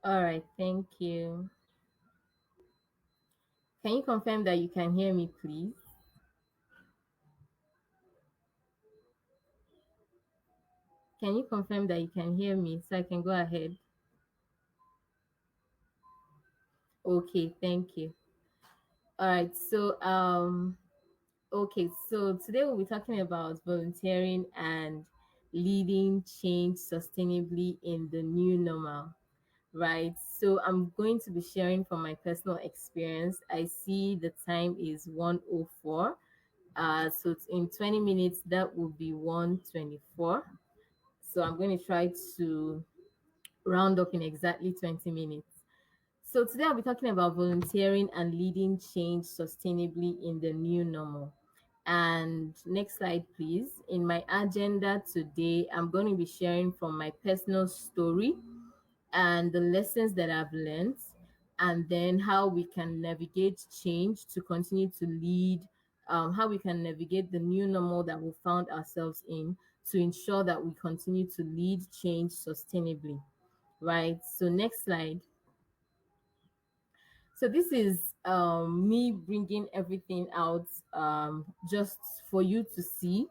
All right, thank you. Can you confirm that you can hear me, please? Can you confirm that you can hear me so I can go ahead? Okay, thank you. All right, so today we'll be talking about volunteering and leading change sustainably in the new normal, right? So I'm going to be sharing from my personal experience. I see the time is 1:04. So in 20 minutes that will be 1:24. So I'm going to try to round up in exactly 20 minutes. So today I'll be talking about volunteering and leading change sustainably in the new normal. And next slide, please. In my agenda today, I'm going to be sharing from my personal story and the lessons that I've learned, and then how we can navigate change to continue to lead, how we can navigate the new normal that we found ourselves in to ensure that we continue to lead change sustainably. Right. So, next slide. So this is me bringing everything out just for you to see.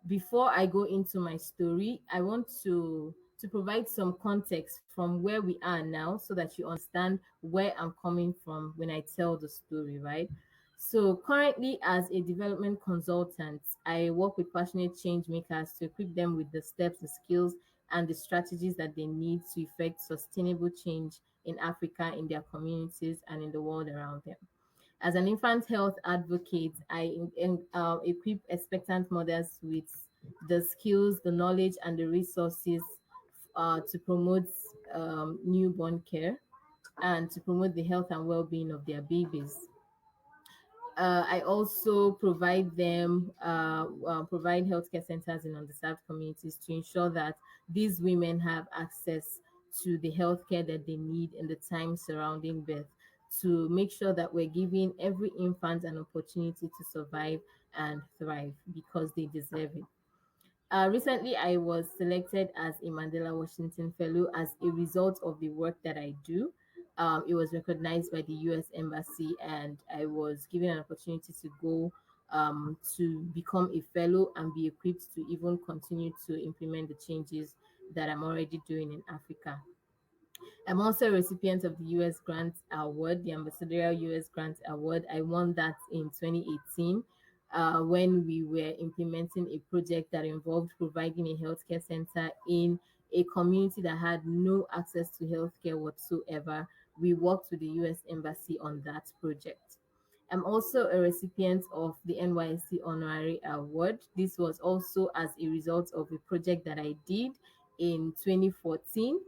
Before I go into my story, I want to provide some context from where we are now so that you understand where I'm coming from when I tell the story, right? So currently as a development consultant, I work with passionate change makers to equip them with the steps, the skills, and the strategies that they need to effect sustainable change in Africa, in their communities, and in the world around them. As an infant health advocate, I equip expectant mothers with the skills, the knowledge, and the resources to promote newborn care and to promote the health and well-being of their babies. I also provide healthcare centers in underserved communities to ensure that these women have access to the healthcare that they need in the time surrounding birth, to make sure that we're giving every infant an opportunity to survive and thrive because they deserve it. Recently, I was selected as a Mandela Washington Fellow as a result of the work that I do. It was recognized by the US Embassy, and I was given an opportunity to go to become a fellow and be equipped to even continue to implement the changes that I'm already doing in Africa. I'm also a recipient of the US Grant Award, the Ambassadorial US Grant Award. I won that in 2018 when we were implementing a project that involved providing a healthcare center in a community that had no access to healthcare whatsoever. We worked with the US Embassy on that project. I'm also a recipient of the NYSC Honorary Award. This was also as a result of a project that I did in 2014,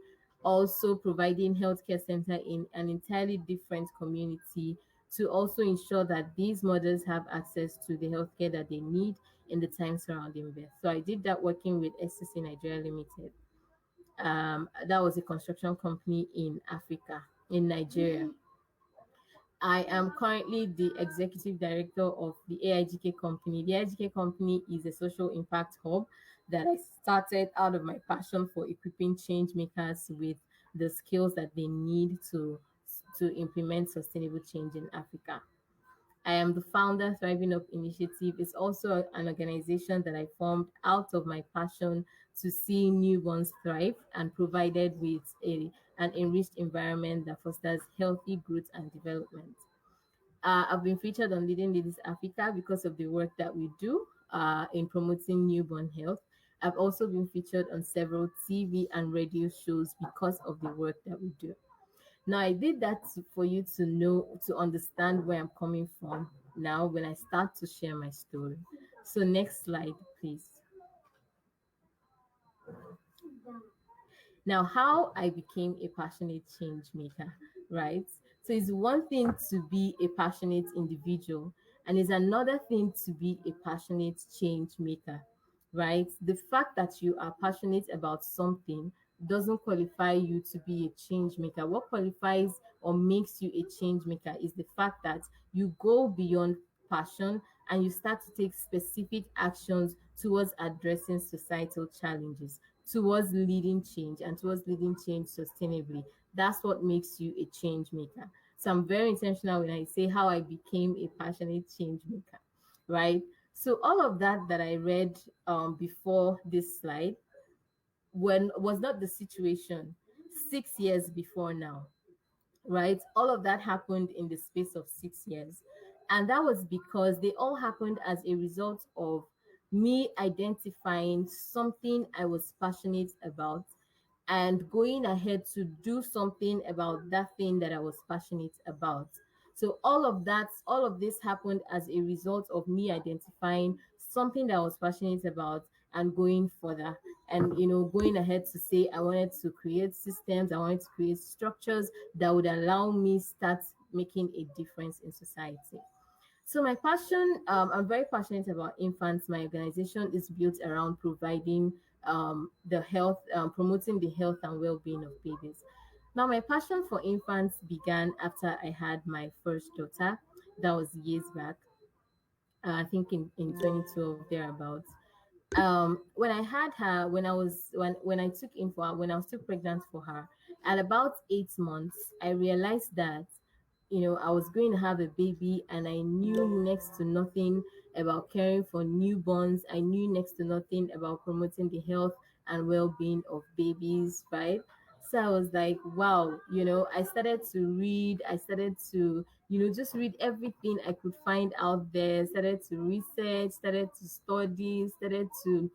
also providing healthcare center in an entirely different community to also ensure that these mothers have access to the healthcare that they need in the time surrounding birth. So I did that working with SCC Nigeria Limited. That was a construction company in Africa, in Nigeria. I am currently the executive director of the AIGK company. The AIGK company is a social impact hub that I started out of my passion for equipping change makers with the skills that they need to implement sustainable change in Africa. I am the founder Thriving Up Initiative. It's also an organization that I formed out of my passion to see newborns thrive and provided with an enriched environment that fosters healthy growth and development. I've been featured on Leading Ladies Africa because of the work that we do in promoting newborn health. I've also been featured on several TV and radio shows because of the work that we do. Now, I did that for you to know, to understand where I'm coming from now when I start to share my story. So, next slide, please. Now, how I became a passionate change maker, right? So, it's one thing to be a passionate individual, and it's another thing to be a passionate change maker, right? The fact that you are passionate about something doesn't qualify you to be a change maker. What qualifies or makes you a change maker is the fact that you go beyond passion and you start to take specific actions towards addressing societal challenges, towards leading change and towards leading change sustainably. That's what makes you a change maker. So I'm very intentional when I say how I became a passionate change maker, right? So all of that I read before this slide when was not the situation 6 years before now, right? All of that happened in the space of 6 years. And that was because they all happened as a result of me identifying something I was passionate about and going ahead to do something about that thing that I was passionate about. So all of this happened as a result of me identifying something that I was passionate about and going further and going ahead to say I wanted to create systems, I wanted to create structures that would allow me start making a difference in society. So my passion, I'm very passionate about infants. My organization is built around providing the health, promoting the health and well-being of babies. Now, my passion for infants began after I had my first daughter. That was years back. I think in 2012 thereabouts. When I had her, when I took in for her, when I was still pregnant for her, at about 8 months, I realized that I was going to have a baby, and I knew next to nothing about caring for newborns. I knew next to nothing about promoting the health and well-being of babies, right? So I was like, wow, I started to read, I started to, just read everything I could find out there, started to research, started to study, started to,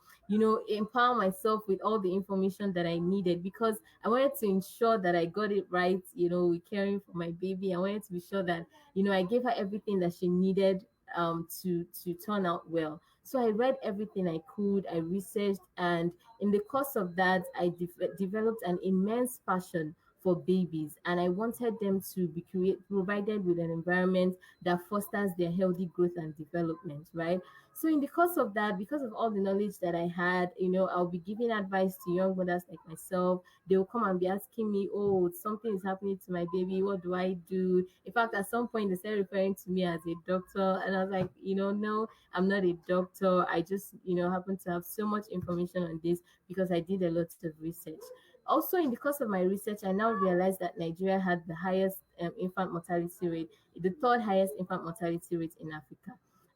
empower myself with all the information that I needed because I wanted to ensure that I got it right, with caring for my baby. I wanted to be sure that, I gave her everything that she needed to turn out well. So I read everything I could, I researched, and in the course of that, I developed an immense passion for babies, and I wanted them to be provided with an environment that fosters their healthy growth and development, right? So in the course of that, because of all the knowledge that I had, I'll be giving advice to young mothers like myself. They will come and be asking me, oh, something is happening to my baby. What do I do? In fact, at some point, they started referring to me as a doctor. And I was like, no, I'm not a doctor. I just, happen to have so much information on this because I did a lot of research. Also, in the course of my research, I now realized that Nigeria had the highest infant mortality rate, the third highest infant mortality rate in Africa.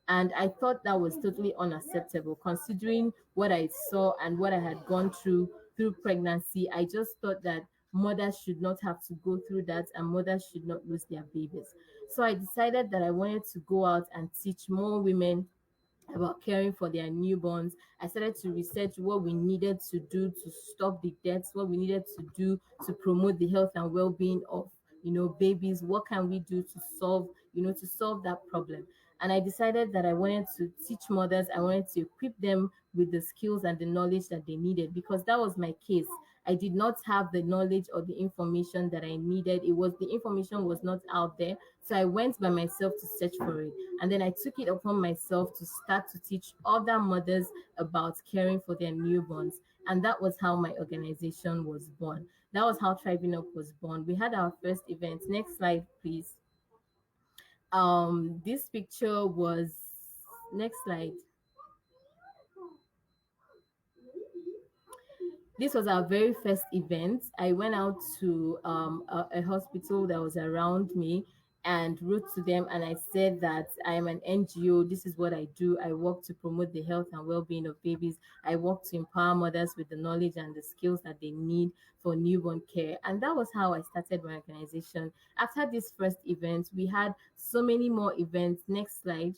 And I thought that was totally unacceptable considering what I saw and what I had gone through pregnancy. I just thought that mothers should not have to go through that and mothers should not lose their babies. So I decided that I wanted to go out and teach more women about caring for their newborns. I started to research what we needed to do to stop the deaths, what we needed to do to promote the health and well-being of babies. What can we do to solve that problem? And I decided that I wanted to teach mothers, I wanted to equip them with the skills and the knowledge that they needed because that was my case. I did not have the knowledge or the information that I needed. The information was not out there. So I went by myself to search for it. And then I took it upon myself to start to teach other mothers about caring for their newborns. And that was how my organization was born. That was how Thriving Up was born. We had our first event. Next slide, please. This picture was next slide. This was our very first event. I went out to a hospital that was around me and wrote to them and I said that I am an NGO. This is what I do. I work to promote the health and well-being of babies. I work to empower mothers with the knowledge and the skills that they need for newborn care. And that was how I started my organization. After this first event, we had so many more events. Next slide.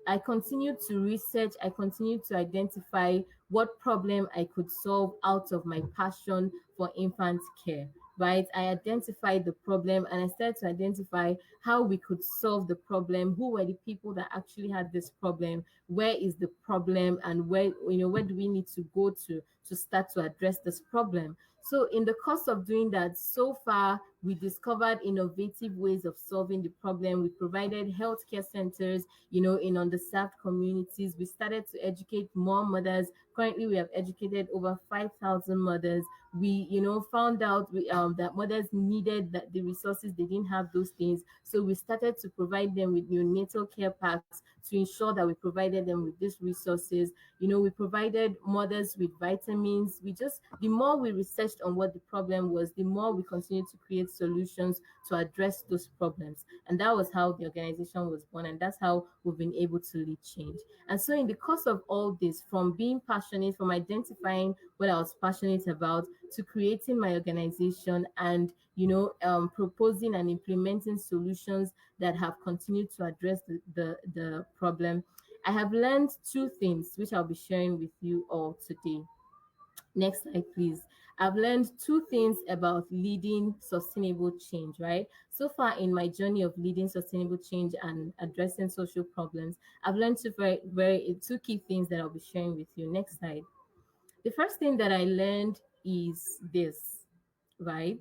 I continued to research, I continued to identify what problem I could solve out of my passion for infant care, right? I identified the problem and I started to identify how we could solve the problem, who were the people that actually had this problem, where is the problem, and where do we need to go to start to address this problem. So in the course of doing that, so far we discovered innovative ways of solving the problem. We provided healthcare centers, in underserved communities. We started to educate more mothers. Currently, we have educated over 5,000 mothers. We, found out that mothers needed the resources. They didn't have those things. So we started to provide them with neonatal care packs to ensure that we provided them with these resources. We provided mothers with vitamins. The more we researched on what the problem was, the more we continued to create solutions to address those problems. And that was how the organization was born. And that's how we've been able to lead change. And so, in the course of all this, from being passionate, from identifying what I was passionate about, to creating my organization and, proposing and implementing solutions that have continued to address the problem, I have learned two things which I'll be sharing with you all today. Next slide, please. I've learned two things about leading sustainable change, right? So far in my journey of leading sustainable change and addressing social problems, I've learned two key things that I'll be sharing with you. Next slide. The first thing that I learned is this, right?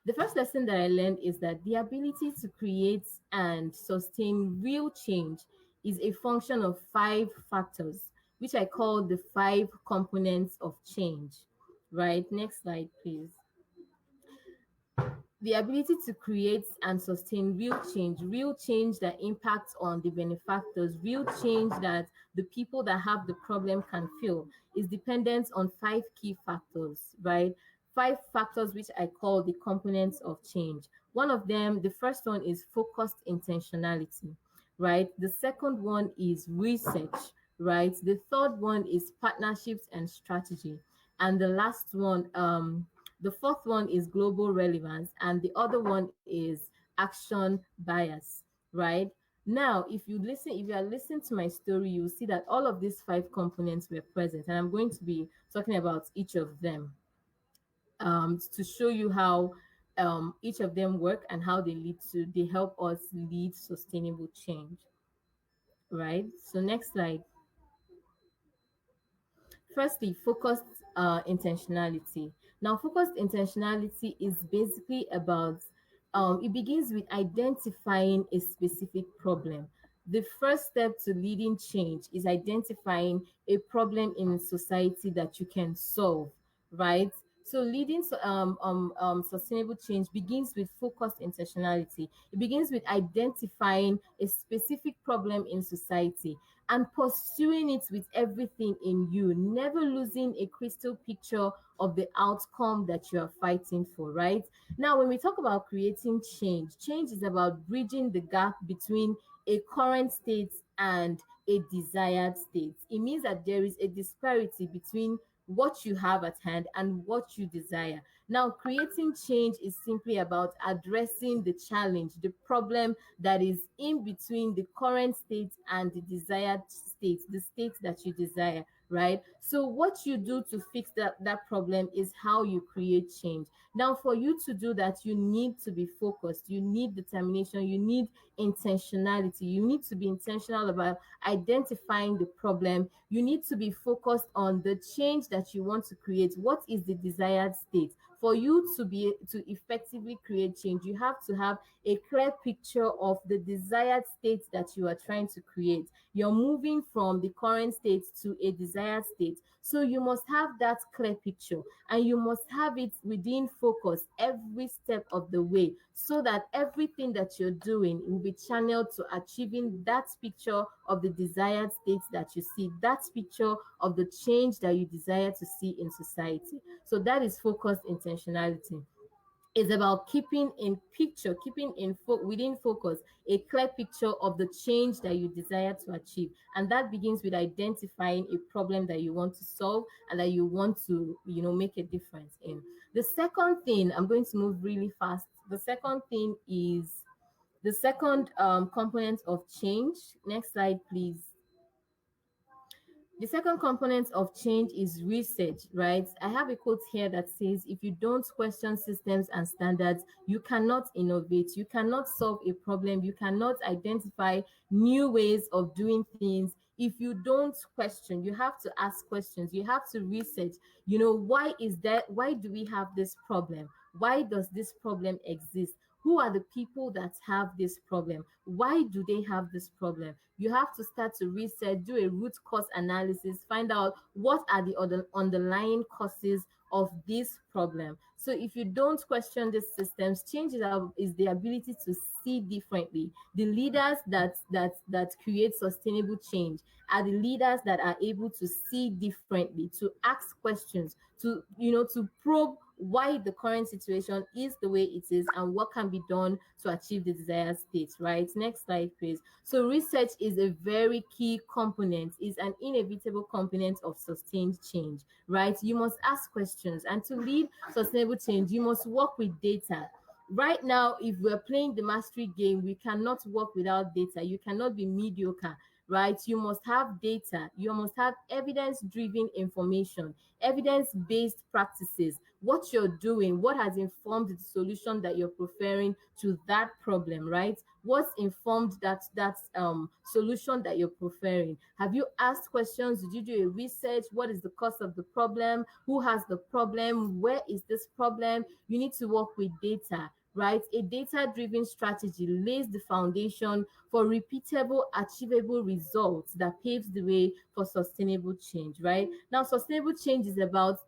The first lesson that I learned is that the ability to create and sustain real change is a function of five factors, which I call the five components of change. Right? Next slide, please. The ability to create and sustain real change that impacts on the benefactors, real change that the people that have the problem can feel, is dependent on five key factors, right? Five factors which I call the components of change. One of them, the first one is focused intentionality, right? The second one is research, right? The third one is partnerships and strategy. And the fourth one is global relevance, and the other one is action bias, right? Now, if you are listening to my story, you will see that all of these five components were present, and I'm going to be talking about each of them to show you how each of them work and how they help us lead sustainable change, right? So next slide. Firstly, focused intentionality. Now, focused intentionality is basically about, it begins with identifying a specific problem. The first step to leading change is identifying a problem in society that you can solve, right? So leading sustainable change begins with focused intentionality. It begins with identifying a specific problem in society and pursuing it with everything in you, never losing a crystal picture of the outcome that you are fighting for, right? Now, when we talk about creating change, change is about bridging the gap between a current state and a desired state. It means that there is a disparity between what you have at hand and what you desire. Now, creating change is simply about addressing the challenge, the problem that is in between the current state and the desired state, the state that you desire, right? So what you do to fix that problem is how you create change. Now, for you to do that, you need to be focused, you need determination, you need intentionality. You need to be intentional about identifying the problem. You need to be focused on the change that you want to create. What is the desired state? For you to effectively create change, you have to have a clear picture of the desired state that you are trying to create. You're moving from the current state to a desired state. So you must have that clear picture, and you must have it within focus every step of the way, so that everything that you're doing will be channeled to achieving that picture of the desired state that you see, that picture of the change that you desire to see in society. So that is focused intentionality. It's about keeping in picture, within focus, a clear picture of the change that you desire to achieve. And that begins with identifying a problem that you want to solve and that you want to, make a difference in. The second thing, I'm going to move really fast. The second thing is the second component of change. Next slide, please. The second component of change is research, right? I have a quote here that says, if you don't question systems and standards, you cannot innovate, you cannot solve a problem, you cannot identify new ways of doing things. If you don't question, you have to ask questions, you have to research, why do we have this problem? Why does this problem exist? Who are the people that have this problem? Why do they have this problem? You have to start to research, do a root cause analysis, find out what are the other underlying causes, of this problem. So if you don't question these systems, change is the ability to see differently. The leaders that create sustainable change are the leaders that are able to see differently, to ask questions, to to probe why the current situation is the way it is and what can be done to achieve the desired state, right? Next slide, please. So research is a very key component, is an inevitable component of sustained change, right? You must ask questions, and to lead sustainable change, you must work with data. Right now, if we're playing the mastery game, we cannot work without data. You cannot be mediocre, right? You must have data. You must have evidence driven information, evidence based practices, what you're doing, what has informed the solution that you're preferring to that problem, right? What's informed that solution that you're preferring? Have you asked questions? Did you do a research? What is the cause of the problem? Who has the problem? Where is this problem? You need to work with data, right? A data driven strategy lays the foundation for repeatable, achievable results that paves the way for sustainable change, right? Now, sustainable change is about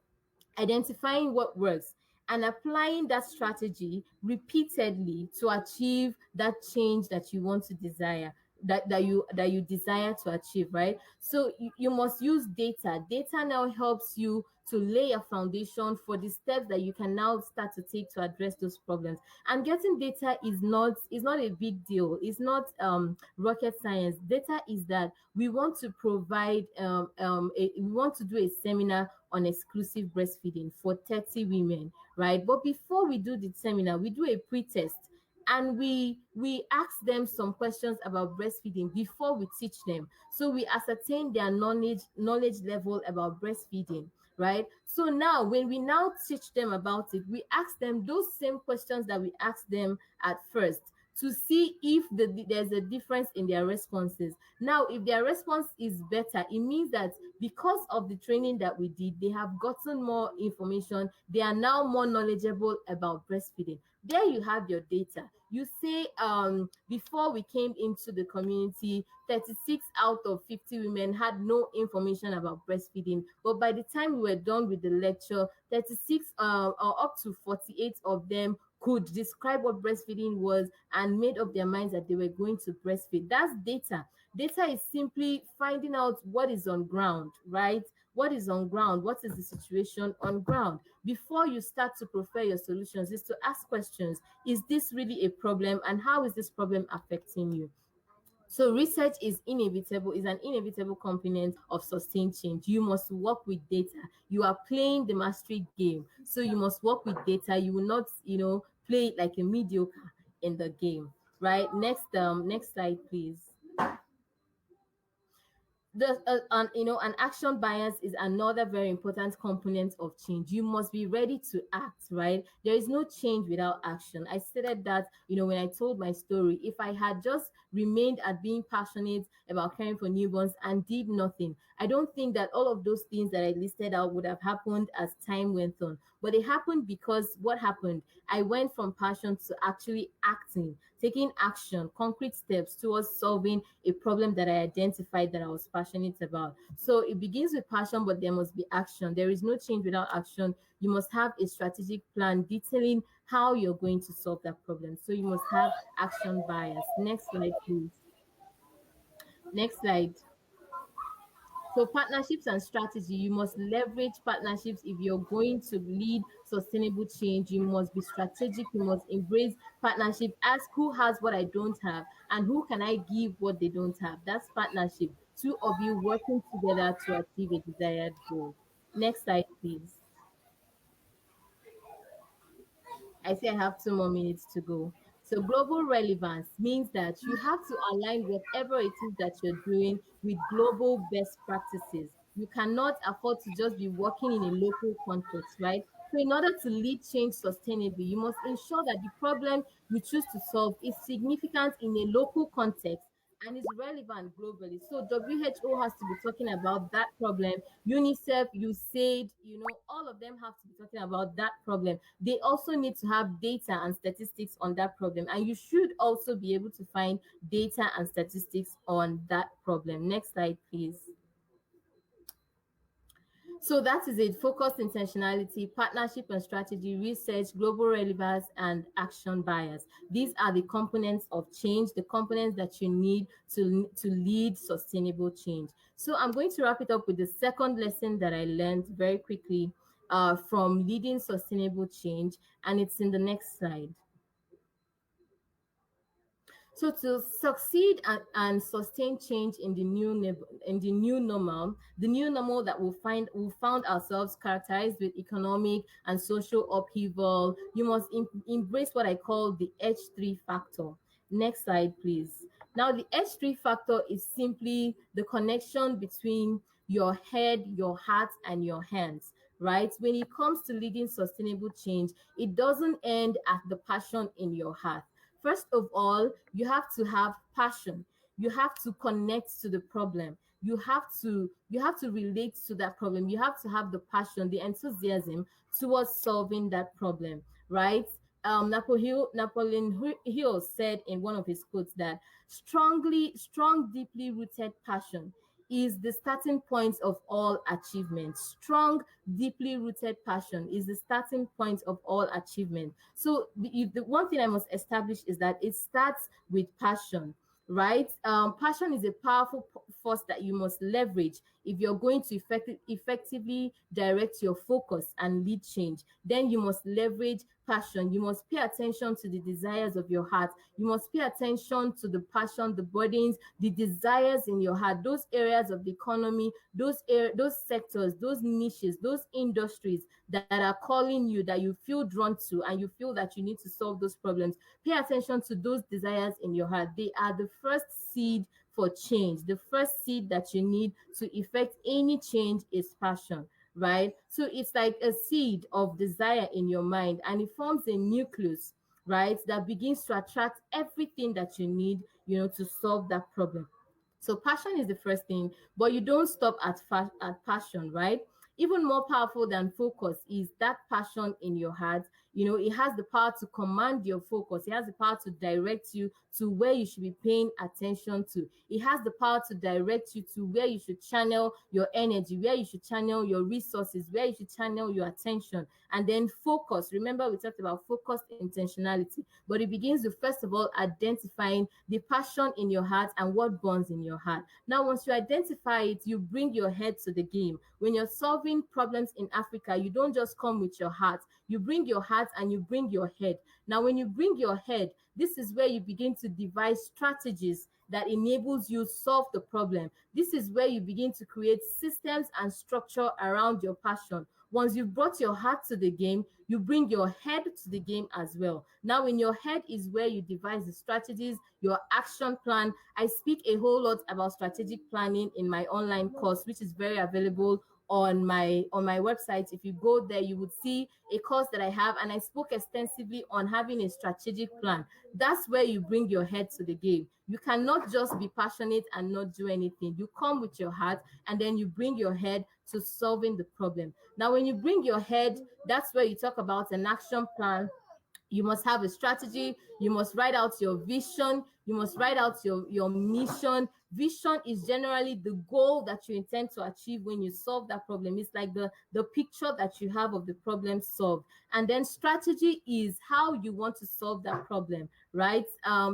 identifying what works and applying that strategy repeatedly to achieve that change that you want to desire, that you desire to achieve, right? So you must use data now helps you to lay a foundation for the steps that you can now start to take to address those problems. And getting data is not a big deal. It's not rocket science. Data is that we want to provide we want to do a seminar on exclusive breastfeeding for 30 women, right? But before we do the seminar, we do a pre-test, and we ask them some questions about breastfeeding before we teach them, so we ascertain their knowledge level about breastfeeding, right? So now when we now teach them about it, we ask them those same questions that we asked them at first, to see if there's a difference in their responses. Now, if their response is better, it means that because of the training that we did, they have gotten more information. They are now more knowledgeable about breastfeeding. There you have your data. You say, before we came into the community, 36 out of 50 women had no information about breastfeeding. But by the time we were done with the lecture, 36 or up to 48 of them could describe what breastfeeding was and made up their minds that they were going to breastfeed. That's data. Data is simply finding out what is on ground, right? What is on ground? What is the situation on ground? Before you start to prefer your solutions, is to ask questions. Is this really a problem? And how is this problem affecting you? So research is an inevitable component of sustained change. You must work with data. You are playing the mastery game. So you must work with data. You will not, play it like a mediocre in the game. Right? Next slide, please. An action bias is another very important component of change. You must be ready to act, right? There is no change without action. I stated that, when I told my story, if I had just remained at being passionate about caring for newborns and did nothing, I don't think that all of those things that I listed out would have happened as time went on. But it happened because what happened? I went from passion to actually acting, taking action, concrete steps towards solving a problem that I identified that I was passionate about. So it begins with passion, but there must be action. There is no change without action. You must have a strategic plan detailing how you're going to solve that problem. So you must have action bias. Next slide, please. Next slide. So partnerships and strategy, you must leverage partnerships if you're going to lead sustainable change. You must be strategic. You must embrace partnership. Ask who has what I don't have and who can I give what they don't have. That's partnership. Two of you working together to achieve a desired goal. Next slide, please. I say I have 2 more minutes to go. So global relevance means that you have to align whatever it is that you're doing with global best practices. You cannot afford to just be working in a local context, right? So in order to lead change sustainably, you must ensure that the problem you choose to solve is significant in a local context and is relevant globally. So WHO has to be talking about that problem. UNICEF, USAID, all of them have to be talking about that problem. They also need to have data and statistics on that problem. And you should also be able to find data and statistics on that problem. Next slide, please. So that is it. Focused intentionality, partnership and strategy, research, global relevance, and action bias. These are the components of change, the components that you need to lead sustainable change. So I'm going to wrap it up with the second lesson that I learned very quickly from leading sustainable change, and it's in the next slide. So to succeed and sustain change in the new normal that we found ourselves characterized with economic and social upheaval, you must embrace what I call the H3 factor. Next slide, please. Now, the H3 factor is simply the connection between your head, your heart, and your hands, right? When it comes to leading sustainable change, it doesn't end at the passion in your heart. First of all, you have to have passion. You have to connect to the problem. You have to relate to that problem. You have to have the passion, the enthusiasm towards solving that problem, right? Napoleon Hill said in one of his quotes that strong, deeply rooted passion is the starting point of all achievement. Strong, deeply rooted passion is the starting point of all achievement. So the one thing I must establish is that it starts with passion, right? Passion is a powerful force that you must leverage if you're going to effectively direct your focus and lead change. Then you must leverage passion. You must pay attention to the desires of your heart. You must pay attention to the passion, the burdens, the desires in your heart, those areas of the economy, those sectors, those niches, those industries that are calling you, that you feel drawn to, and you feel that you need to solve those problems. Pay attention to those desires in your heart. They are the first seed for change. The first seed that you need to effect any change is passion, right? So it's like a seed of desire in your mind, and it forms a nucleus, right, that begins to attract everything that you need, to solve that problem. So passion is the first thing, but you don't stop at passion, right? Even more powerful than focus is that passion in your heart. It has the power to command your focus. It has the power to direct you to where you should be paying attention to. It has the power to direct you to where you should channel your energy, where you should channel your resources, where you should channel your attention. And then focus. Remember, we talked about focused intentionality, but it begins with, first of all, identifying the passion in your heart and what burns in your heart. Now, once you identify it, you bring your head to the game. When you're solving problems in Africa, you don't just come with your heart. You bring your heart and you bring your head. Now, when you bring your head, this is where you begin to devise strategies that enables you solve the problem. This is where you begin to create systems and structure around your passion. Once you've brought your heart to the game, you bring your head to the game as well. Now, in your head is where you devise the strategies, your action plan. I speak a whole lot about strategic planning in my online course, which is very available on my website. If you go there, you would see a course that I have, and I spoke extensively on having a strategic plan. That's where you bring your head to the game. You cannot just be passionate and not do anything. You come with your heart, and then you bring your head to solving the problem. Now, when you bring your head, that's where you talk about an action plan. You must have a strategy. You must write out your vision. You must write out your mission. Vision is generally the goal that you intend to achieve when you solve that problem. It's like the picture that you have of the problem solved. And then strategy is how you want to solve that problem, right?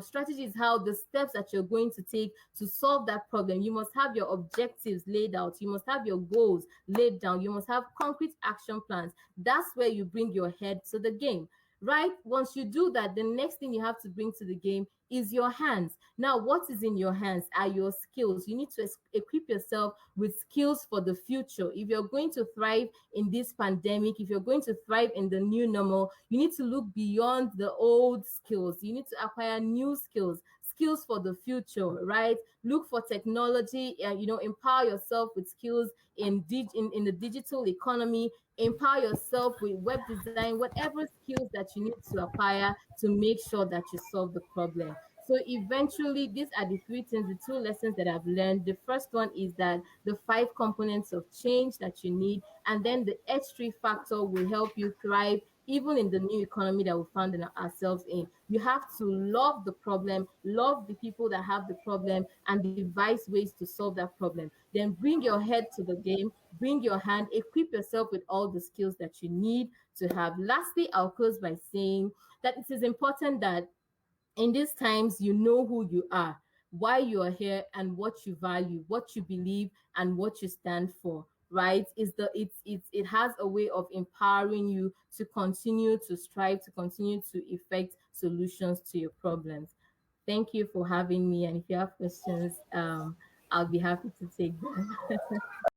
Strategy is how the steps that you're going to take to solve that problem. You must have your objectives laid out. You must have your goals laid down. You must have concrete action plans. That's where you bring your head to the game, right? Once you do that, the next thing you have to bring to the game is your hands. Now, what is in your hands are your skills. You need to equip yourself with skills for the future. If you're going to thrive in this pandemic, if you're going to thrive in the new normal, you need to look beyond the old skills. You need to acquire new skills, skills for the future, right? Look for technology, empower yourself with skills in the digital economy. Empower yourself with web design, whatever skills that you need to acquire to make sure that you solve the problem. So eventually, these are the three things, the two lessons that I've learned. The first one is that the five components of change that you need, and then the H3 factor will help you thrive even in the new economy that we found in ourselves in. You have to love the problem, love the people that have the problem, and devise ways to solve that problem. Then bring your head to the game, bring your hand, equip yourself with all the skills that you need to have. Lastly, I'll close by saying that it is important that in these times you know who you are, why you are here, and what you value, what you believe, and what you stand for. Right? Is the it has a way of empowering you to continue to strive, to continue to effect solutions to your problems. Thank you for having me, and if you have questions, I'll be happy to take them.